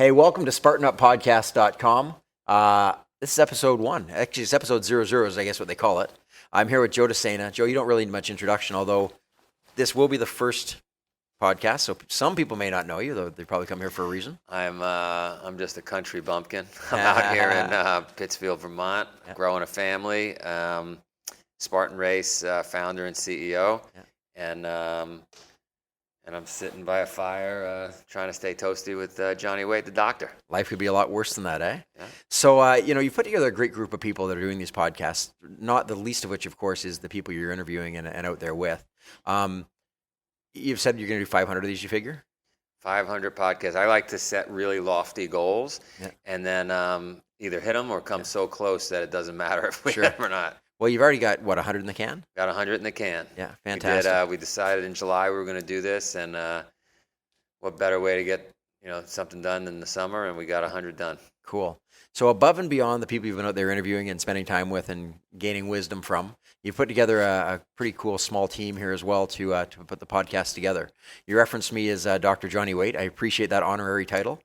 Hey, welcome to SpartanUpPodcast.com. This is episode 1. Actually, it's episode 00 is, I guess, what they call it. I'm here with Joe Desena. Joe, you don't really need much introduction, although this will be the first podcast, so some people may not know you, though they probably come here for a reason. I'm just a country bumpkin. I'm out here in Pressfield, Vermont, growing a family. Spartan Race founder and CEO, and I'm sitting by a fire trying to stay toasty with Johnny Waite, the doctor. Life could be a lot worse than that, eh? Yeah. So, you've put together a great group of people that are doing these podcasts, not the least of which, of course, is the people you're interviewing and out there with. You've said you're going to do 500 of these, you figure? 500 podcasts. I like to set really lofty goals and then either hit them or come so close that it doesn't matter if we hit them or not. Well, you've already got, 100 in the can? Got 100 in the can. Yeah, fantastic. We decided in July we were going to do this, and what better way to get something done than the summer, and we got 100 done. Cool. So above and beyond the people you've been out there interviewing and spending time with and gaining wisdom from, you've put together a pretty cool small team here as well to put the podcast together. You referenced me as Dr. Johnny Waite. I appreciate that honorary title.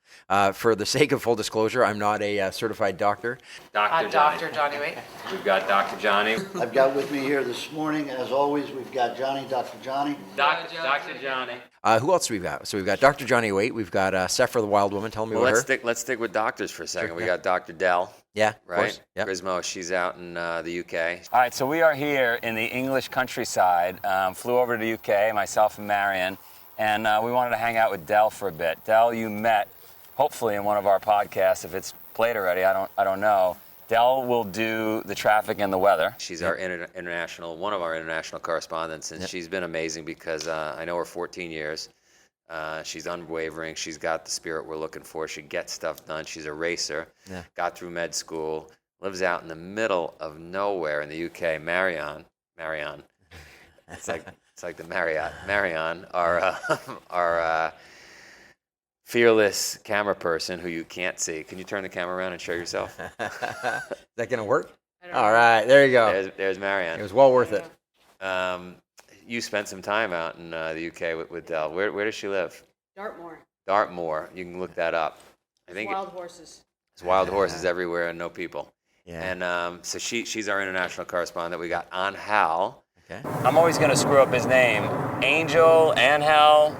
For the sake of full disclosure, I'm not a certified doctor. Dr. Johnny Waite. We've got Dr. Johnny. I've got with me here this morning, as always, we've got Johnny, Dr. Johnny. Dr. Johnny. Who else do we got? So we've got Dr. Johnny Waite. We've got Sephra the Wild Woman. Tell me about her. Let's stick with doctors for a second. Sure. We got Dr. Dell. Yeah, right. Yep. Grismo, she's out in the UK. All right, so we are here in the English countryside. Flew over to the UK, myself and Marion, and we wanted to hang out with Dell for a bit. Dell, you met, hopefully, in one of our podcasts. If it's played already, I don't know. Dell will do the traffic and the weather. She's our one of our international correspondents, and she's been amazing because I know her 14 years. She's unwavering. She's got the spirit we're looking for. She gets stuff done. She's a racer. Yeah. Got through med school. Lives out in the middle of nowhere in the UK. Marion. It's like the Marriott. Marion, our fearless camera person who you can't see. Can you turn the camera around and show yourself? Is that going to work? All right, there you go. There's Marion. It was well worth it. You spent some time out in the UK with Dell. Where does she live? Dartmoor. You can look that up. I think wild horses. There's wild horses everywhere and no people. Yeah. And so she's our international correspondent. We got Angel. Okay. I'm always going to screw up his name. Angel, Angel.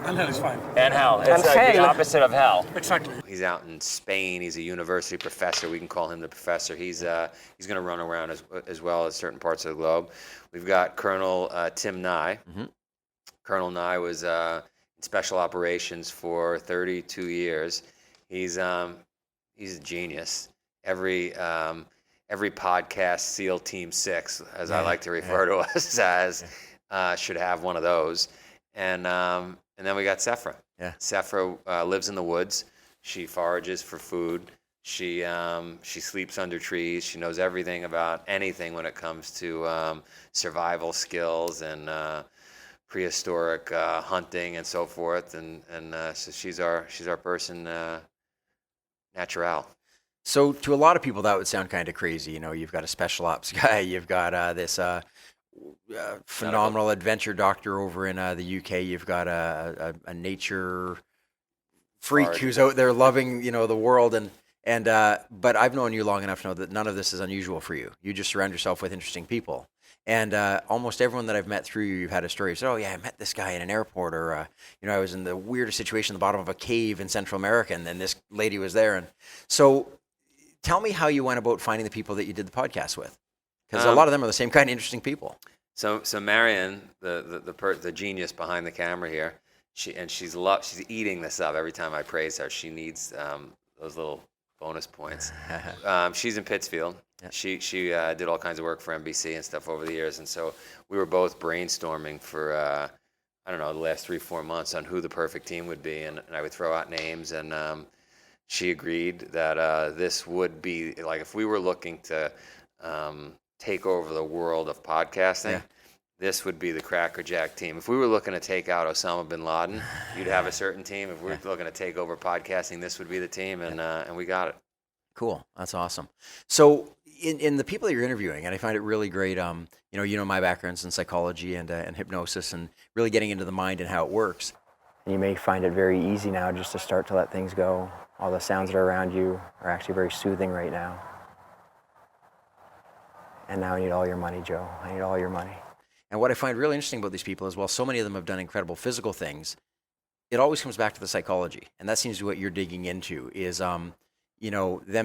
Angel is fine. Angel. It's like the opposite of hell. Exactly. He's out in Spain. He's a university professor. We can call him the professor. He's going to run around as well as certain parts of the globe. We've got Colonel Tim Nye. Mm-hmm. Colonel Nye was in special operations for 32 years. He's a genius. Every podcast, SEAL Team 6, as I like to refer to us as, should have one of those. And then we got Sephra. Yeah. Sephra lives in the woods. She forages for food. She sleeps under trees. She knows everything about anything when it comes to survival skills and prehistoric hunting and so forth. And so she's our person natural. So to a lot of people, that would sound kind of crazy. You've got a special ops guy. You've got this phenomenal adventure doctor over in the UK. You've got a nature freak who's out there loving, the world. But I've known you long enough to know that none of this is unusual for you. You just surround yourself with interesting people. And almost everyone that I've met through you, you've had a story. You said, oh, yeah, I met this guy in an airport, or, I was in the weirdest situation at the bottom of a cave in Central America, and then this lady was there. And so tell me how you went about finding the people that you did the podcast with. Because a lot of them are the same kind of interesting people. So Marion, the genius behind the camera here, she's eating this up every time I praise her. She needs those little bonus points. She's in Pittsfield. Yeah. She did all kinds of work for NBC and stuff over the years, and so we were both brainstorming for the last 3-4 months on who the perfect team would be, and I would throw out names, and she agreed that this would be like if we were looking to take over the world of podcasting. This would be the Cracker Jack team. If we were looking to take out Osama bin Laden, you'd have a certain team. If we were looking to take over podcasting, this would be the team, and we got it. Cool. That's awesome. So in the people that you're interviewing, and I find it really great, my background's in psychology and hypnosis and really getting into the mind and how it works. And you may find it very easy now just to start to let things go. All the sounds that are around you are actually very soothing right now. And now I need all your money, Joe. I need all your money. And what I find really interesting about these people is, while so many of them have done incredible physical things, it always comes back to the psychology. And that seems to be what you're digging into is, them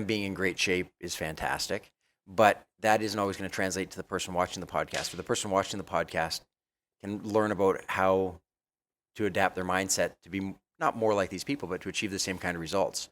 being in great shape is fantastic, but that isn't always going to translate to the person watching the podcast. Or the person watching the podcast can learn about how to adapt their mindset to be not more like these people, but to achieve the same kind of results.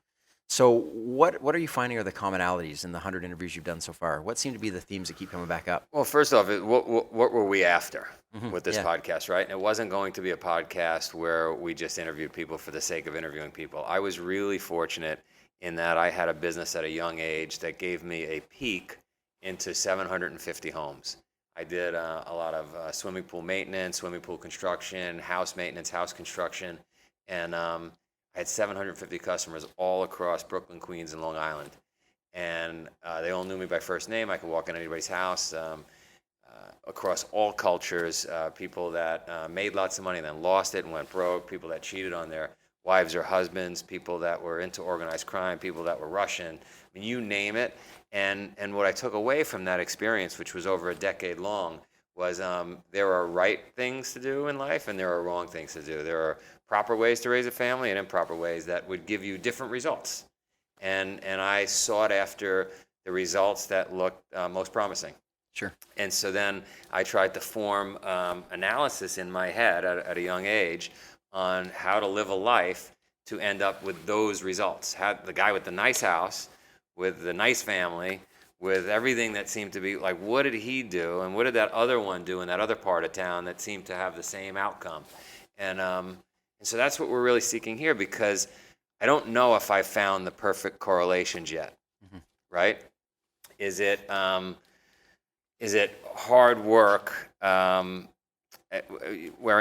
So what are you finding are the commonalities in the 100 interviews you've done so far? What seem to be the themes that keep coming back up? Well, first off, what were we after with this podcast, right? And it wasn't going to be a podcast where we just interviewed people for the sake of interviewing people. I was really fortunate in that I had a business at a young age that gave me a peek into 750 homes. I did a lot of swimming pool maintenance, swimming pool construction, house maintenance, house construction, and I had 750 customers all across Brooklyn, Queens, and Long Island. And they all knew me by first name. I could walk in anybody's house, across all cultures, people that made lots of money and then lost it and went broke, people that cheated on their wives or husbands, people that were into organized crime, people that were Russian. I mean, you name it. And what I took away from that experience, which was over a decade long, was there are right things to do in life and there are wrong things to do. There are proper ways to raise a family and improper ways that would give you different results. And I sought after the results that looked most promising. Sure. And so then I tried to form analysis in my head at a young age on how to live a life to end up with those results. Had the guy with the nice house, with the nice family, with everything that seemed to be like, what did he do? And what did that other one do in that other part of town that seemed to have the same outcome? And so that's what we're really seeking here, because I don't know if I found the perfect correlations yet, right? Is it hard work wearing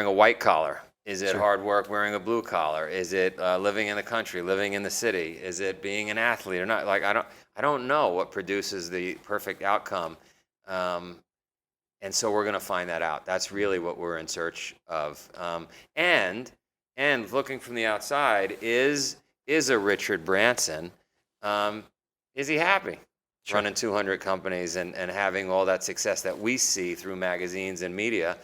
a white collar? Is it hard work wearing a blue collar? Is it living in the country, living in the city? Is it being an athlete or not? Like I don't know what produces the perfect outcome, and so we're going to find that out. That's really what we're in search of. And looking from the outside, is a Richard Branson, is he happy running 200 companies and having all that success that we see through magazines and media?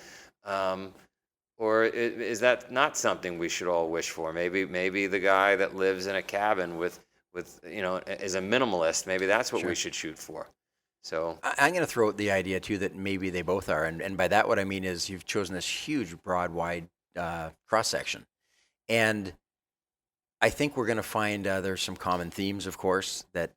Or is that not something we should all wish for? Maybe the guy that lives in a cabin with is a minimalist. Maybe that's what we should shoot for. So I'm going to throw out the idea too that maybe they both are, and by that what I mean is you've chosen this huge, broad, wide cross section, and I think we're going to find there's some common themes, of course, that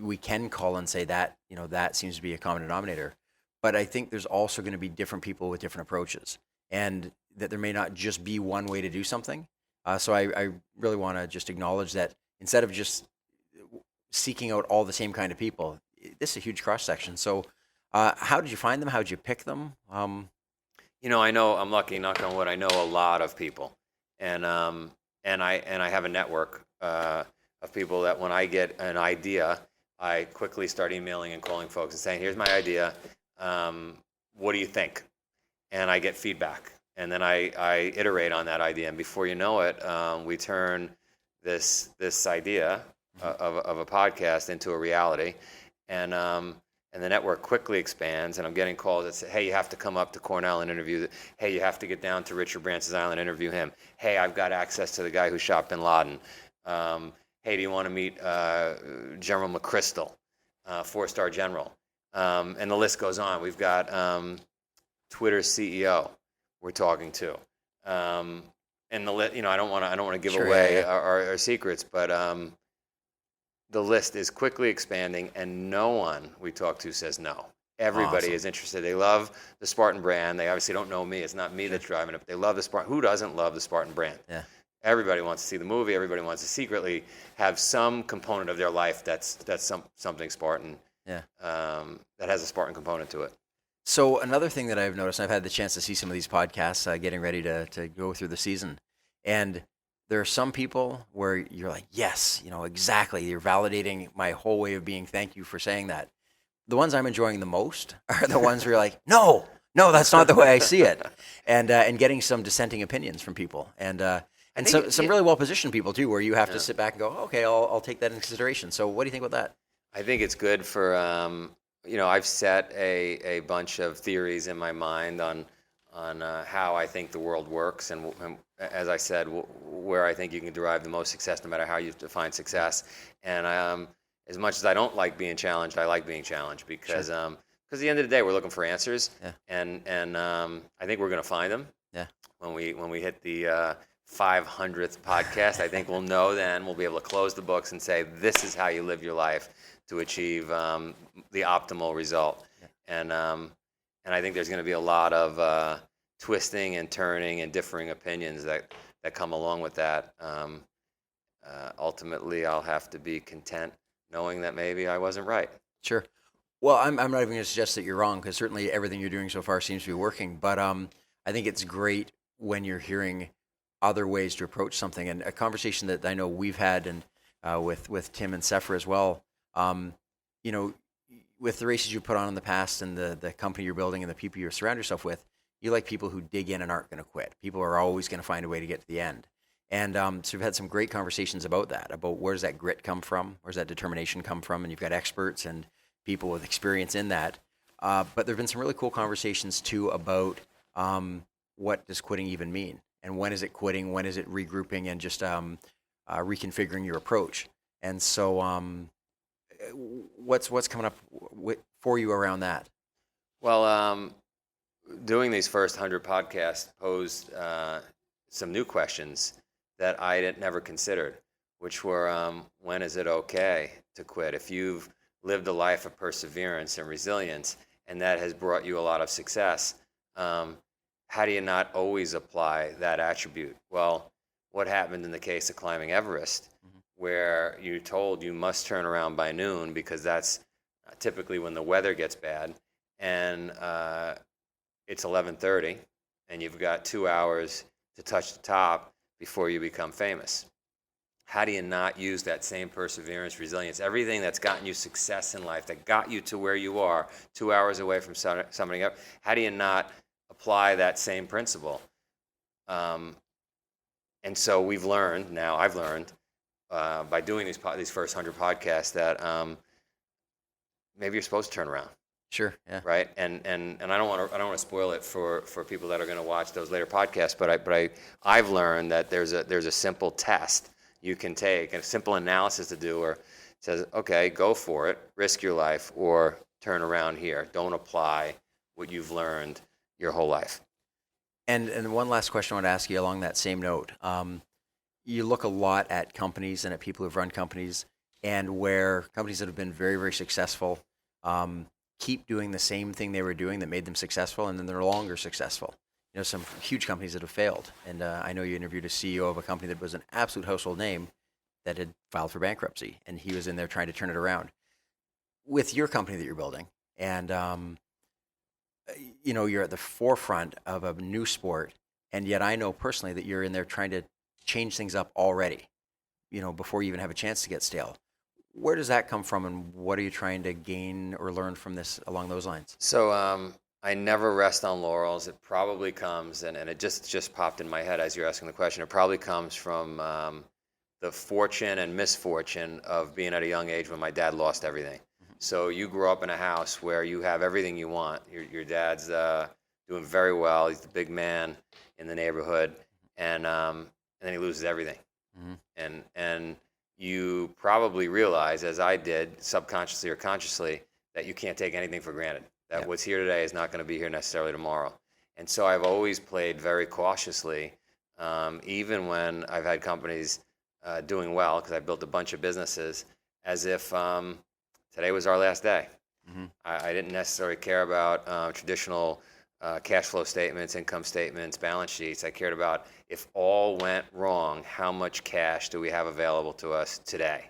we can call and say that that seems to be a common denominator. But I think there's also going to be different people with different approaches, and that there may not just be one way to do something. So I really want to just acknowledge that instead of just seeking out all the same kind of people, this is a huge cross section. So how did you find them? How did you pick them? I know I'm lucky, knock on wood. I know a lot of people, and I have a network of people that when I get an idea, I quickly start emailing and calling folks and saying, "Here's my idea. What do you think?" And I get feedback, and then I iterate on that idea, and before you know it, we turn this idea of a podcast into a reality, and the network quickly expands, and I'm getting calls that say, "Hey, you have to come up to Cornell and interview. Hey, you have to get down to Richard Branson's Island and interview him. Hey, I've got access to the guy who shot Bin Laden. Hey, do you want to meet General McChrystal, 4-star general?" And the list goes on. We've got Twitter's CEO we're talking to, and I don't want to give away our secrets, but the list is quickly expanding, and no one we talk to says no. Everybody is interested. They love the Spartan brand. They obviously don't know me. It's not me that's driving it. But they love the Spartan. Who doesn't love the Spartan brand? Yeah. Everybody wants to see the movie. Everybody wants to secretly have some component of their life that's something Spartan. Yeah. That has a Spartan component to it. So another thing that I've noticed, and I've had the chance to see some of these podcasts getting ready to go through the season, and there are some people where you're like, yes, exactly. You're validating my whole way of being. Thank you for saying that. The ones I'm enjoying the most are the ones where you're like, no, that's not the way I see it. And getting some dissenting opinions from people. And And think some it- really well-positioned people too, where you have Yeah. to sit back and go, okay, I'll take that into consideration. So what do you think about that? I think it's good for, I've set a bunch of theories in my mind on how I think the world works, and as I said, where I think you can derive the most success, no matter how you define success. And as much as I don't like being challenged, I like being challenged because at the end of the day, we're looking for answers, Yeah. and I think we're going to find them. Yeah. When we hit the 500th podcast, I think we'll know. Then we'll be able to close the books and say, this is how you live your life to achieve the optimal result. Yeah. And I think there's going to be a lot of twisting and turning and differing opinions that come along with that. Ultimately, I'll have to be content knowing that maybe I wasn't right. Sure. Well, I'm not even going to suggest that you're wrong, because certainly everything you're doing so far seems to be working. But I think it's great when you're hearing other ways to approach something. And a conversation that I know we've had, and with Tim and Sephra as well, with the races you put on in the past and the company you're building and the people you surround yourself with, you like people who dig in and aren't going to quit. People are always going to find a way to get to the end. And so we've had some great conversations about that, about where does that grit come from? Where's that determination come from? And you've got experts and people with experience in that. But there have been some really cool conversations too about what does quitting even mean? And when is it quitting? When is it regrouping and just reconfiguring your approach? And so what's coming up for you around that? Well, doing these first 100 podcasts posed some new questions that I had never considered, which were, when is it okay to quit? If you've lived a life of perseverance and resilience, and that has brought you a lot of success, how do you not always apply that attribute? Well, what happened in the case of climbing Everest, where you're told you must turn around by noon because that's typically when the weather gets bad, and it's 11:30, and you've got 2 hours to touch the top before you become famous. How do you not use that same perseverance, resilience, everything that's gotten you success in life, that got you to where you are, 2 hours away from summiting up? How do you not apply that same principle? And so I've learned by doing these first 100 podcasts that maybe you're supposed to turn around. Sure. Yeah. Right. And I don't want to spoil it for people that are going to watch those later podcasts. But I've learned that there's a simple test you can take and a simple analysis to do, or it says, okay, go for it, risk your life, or turn around here. Don't apply what you've learned your whole life. And one last question I want to ask you along that same note. You look a lot at companies and at people who've run companies, and where companies that have been very, very successful keep doing the same thing they were doing that made them successful, and then they're no longer successful. Some huge companies that have failed. And I know you interviewed a CEO of a company that was an absolute household name that had filed for bankruptcy, and he was in there trying to turn it around. With your company that you're building, and you're at the forefront of a new sport, and yet I know personally that you're in there trying to change things up already, before you even have a chance to get stale. Where does that come from, and what are you trying to gain or learn from this along those lines? So I never rest on laurels. It probably comes, and it just popped in my head as you're asking the question, it probably comes from the fortune and misfortune of being at a young age when my dad lost everything. Mm-hmm. So you grew up in a house where you have everything you want. Your dad's doing very well. He's the big man in the neighborhood, and then he loses everything. Mm-hmm. And you probably realize, as I did, subconsciously or consciously, that you can't take anything for granted. That what's here today is not going to be here necessarily tomorrow. And so I've always played very cautiously, even when I've had companies doing well, because I built a bunch of businesses, as if today was our last day. Mm-hmm. I didn't necessarily care about traditional cash flow statements, income statements, balance sheets. I cared about, if all went wrong, how much cash do we have available to us today?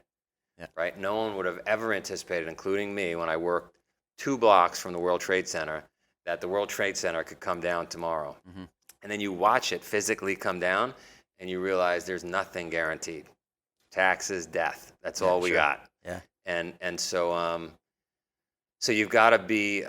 Yeah. Right? No one would have ever anticipated, including me, when I worked 2 blocks from the World Trade Center, that the World Trade Center could come down tomorrow. Mm-hmm. And then you watch it physically come down, and you realize there's nothing guaranteed. Taxes, death. That's all we got. Yeah. And so so you've got to be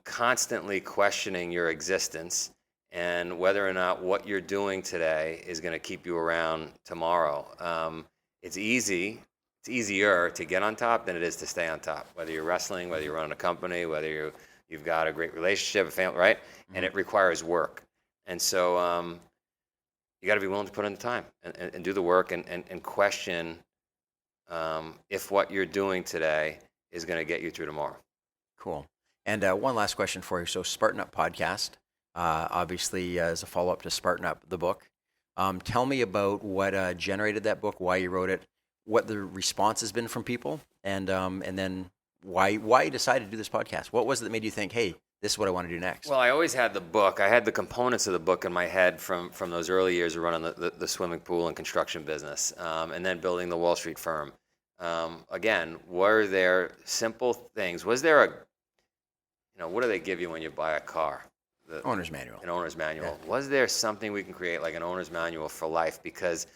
constantly questioning your existence and whether or not what you're doing today is going to keep you around tomorrow. It's easier to get on top than it is to stay on top, whether you're wrestling, whether you're running a company, whether you've got a great relationship, a family, right? And it requires work. And so you got to be willing to put in the time and do the work and question if what you're doing today is going to get you through tomorrow. Cool. And one last question for you. So Spartan Up podcast, obviously as a follow-up to Spartan Up, the book. Tell me about what generated that book, why you wrote it, what the response has been from people, and then why you decided to do this podcast. What was it that made you think, hey, this is what I want to do next? Well, I always had the book. I had the components of the book in my head from those early years of running the swimming pool and construction business, and then building the Wall Street firm. Again, were there simple things? Was there what do they give you when you buy a car? Owner's manual. An owner's manual. Yeah. Was there something we can create like an owner's manual for life? Because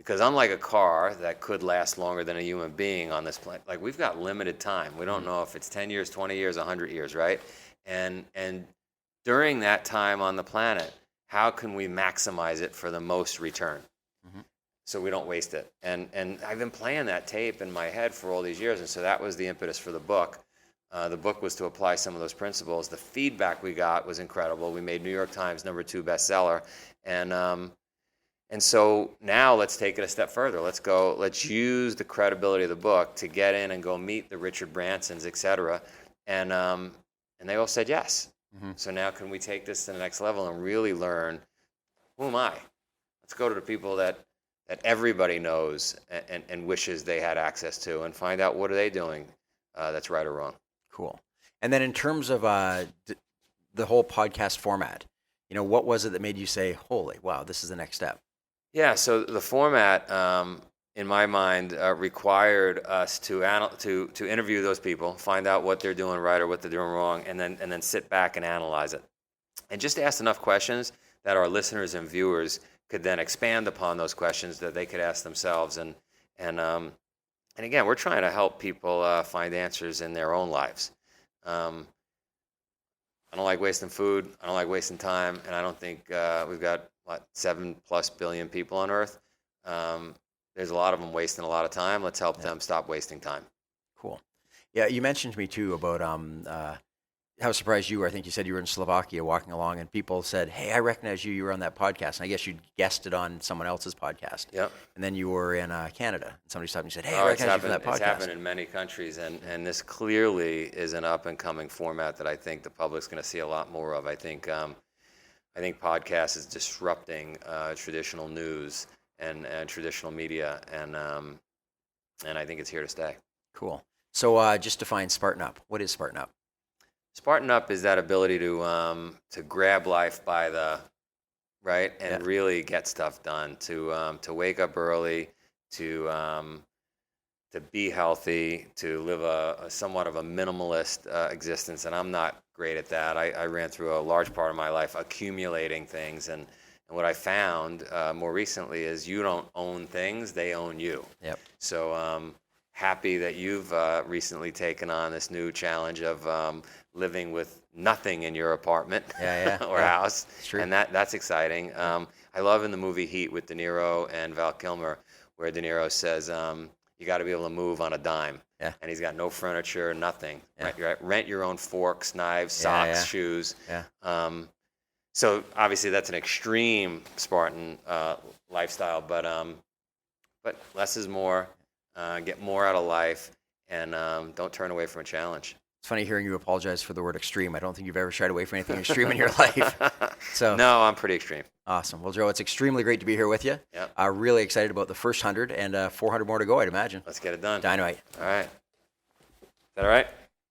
unlike a car that could last longer than a human being on this planet, like we've got limited time. We don't know if it's 10 years, 20 years, 100 years, right? And during that time on the planet, how can we maximize it for the most return? So we don't waste it. And I've been playing that tape in my head for all these years, and so that was the impetus for the book. The book was to apply some of those principles. The feedback we got was incredible. We made New York Times #2 bestseller, and so now let's take it a step further. Let's use the credibility of the book to get in and go meet the Richard Bransons, et cetera, and they all said yes. So now can we take this to the next level and really learn, who am I? Let's go to the people that everybody knows and wishes they had access to, and find out what are they doing that's right or wrong. Cool. And then in terms of the whole podcast format, what was it that made you say, holy, wow, this is the next step? Yeah, so the format, in my mind, required us to interview those people, find out what they're doing right or what they're doing wrong, and then sit back and analyze it. And just ask enough questions that our listeners and viewers could then expand upon those questions that they could ask themselves. And again, we're trying to help people find answers in their own lives. I don't like wasting food. I don't like wasting time. And I don't think we've got, 7+ billion people on Earth. There's a lot of them wasting a lot of time. Let's help them stop wasting time. Cool. Yeah, you mentioned to me, too, about how surprised you were. I think you said you were in Slovakia walking along, and people said, hey, I recognize you. You were on that podcast. And I guess you guessed it on someone else's podcast. Yep. And then you were in Canada. And somebody stopped and said, hey, I recognize you from that podcast. It's happened in many countries, and this clearly is an up-and-coming format that I think the public's going to see a lot more of. I think podcast is disrupting traditional news and traditional media, and I think it's here to stay. Cool. So just define Spartan Up. What is Spartan Up? Spartan Up is that ability to grab life by the right and really get stuff done. To wake up early, to be healthy, to live a somewhat of a minimalist existence. And I'm not great at that. I ran through a large part of my life accumulating things, and what I found more recently is you don't own things; they own you. Yep. So happy that you've recently taken on this new challenge of living with nothing in your apartment or house, and that's exciting. I love in the movie Heat with De Niro and Val Kilmer, where De Niro says, you got to be able to move on a dime. Yeah. And he's got no furniture, nothing. Yeah. Rent your own forks, knives, socks, shoes. Yeah. So obviously that's an extreme Spartan lifestyle, but less is more. Get more out of life, and don't turn away from a challenge. It's funny hearing you apologize for the word extreme. I don't think you've ever shied away from anything extreme in your life. So no, I'm pretty extreme. Awesome. Well, Joe, it's extremely great to be here with you. Yep. Really excited about the first 100 and 400 more to go, I'd imagine. Let's get it done. Dynamite. All right. Is that all right?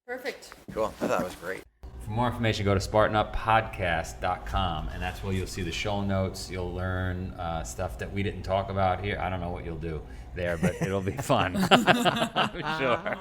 Perfect. Cool. I thought it was great. For more information, go to SpartanUpPodcast.com, and that's where you'll see the show notes. You'll learn stuff that we didn't talk about here. I don't know what you'll do there, but it'll be fun. I'm sure.